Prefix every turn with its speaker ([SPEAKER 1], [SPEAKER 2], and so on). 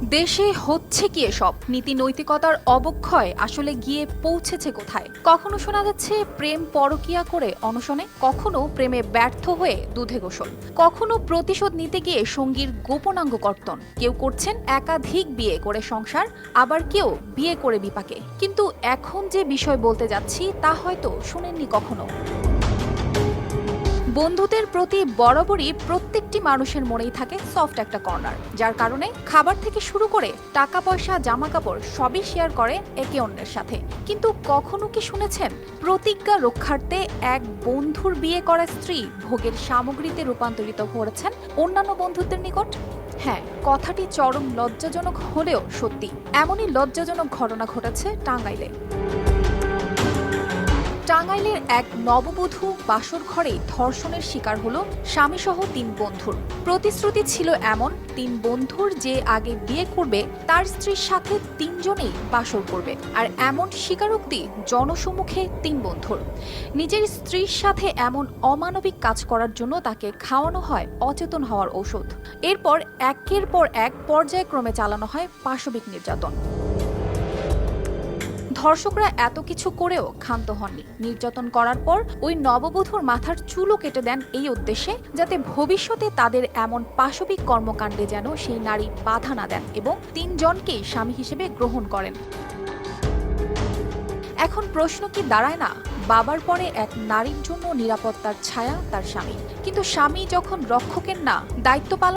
[SPEAKER 1] দেশে হচ্ছে কি এসব? নীতি নৈতিকতার অবক্ষয় আসলে গিয়ে পৌঁছেছে কোথায়? কখনো শোনা যাচ্ছে প্রেম পরকীয়া করে অনশনে, কখনো প্রেমে ব্যর্থ হয়ে দুধে গোসল, কখনো প্রতিশোধ নিতে গিয়ে সঙ্গীর গোপনাঙ্গ কর্তন। কেউ করছেন একাধিক বিয়ে করে সংসার, আবার কেউ বিয়ে করে বিপাকে। কিন্তু এখন যে বিষয় বলতে যাচ্ছি তা হয়তো শুনেননি কখনো। বন্ধুদের প্রতি বরাবরই প্রত্যেকটি মানুষের মনেই থাকে সফট একটা কর্নার, যার কারণে খাবার থেকে শুরু করে টাকা পয়সা জামা কাপড় সবই শেয়ার করে একে অন্যের সাথে। কিন্তু কখনো কি শুনেছেন প্রতিজ্ঞা রক্ষার্থে এক বন্ধুর বিয়ে করা স্ত্রী ভোগের সামগ্রীতে রূপান্তরিত করেছেন অন্যান্য বন্ধুদের নিকট? হ্যাঁ, কথাটি চরম লজ্জাজনক হলেও সত্যি। এমনই লজ্জাজনক ঘটনা ঘটেছে টাঙ্গাইলে। টাঙ্গাইলের এক নববধূ বাসর ঘরে ধর্ষণের শিকার হলো স্বামীসহ ৩ বন্ধুর। প্রতিশ্রুতি ছিল এমন, ৩ বন্ধুর যে আগে বিয়ে করবে তার স্ত্রীর সাথে ৩ জনেই বাসর করবে। আর এমন স্বীকারোক্তি জনসম্মুখে ৩ বন্ধুর। নিজের স্ত্রীর সাথে এমন অমানবিক কাজ করার জন্য তাকে খাওয়ানো হয় অচেতন হওয়ার ঔষধ। এরপর একের পর এক পর্যায়ক্রমে চালানো হয় পাশবিক নির্যাতন। ধর্ষকরা এত কিছু করেও ক্ষান্ত হননি। নির্যাতন করার পর ওই নববধূর মাথার চুলও কেটে দেন এই উদ্দেশ্যে, যাতে ভবিষ্যতে তাদের এমন পাশবিক কর্মকাণ্ডে যেন সেই নারী বাধা না দেন এবং ৩ জনকেই স্বামী হিসেবে গ্রহণ করেন। এখন প্রশ্ন কি দাঁড়ায় না, বাবার পরে এক নারীর জন্য নিরাপত্তার ছায়া তার স্বামী, কিন্তু স্বামী যখন রক্ষকের না দায়িত্ব পালন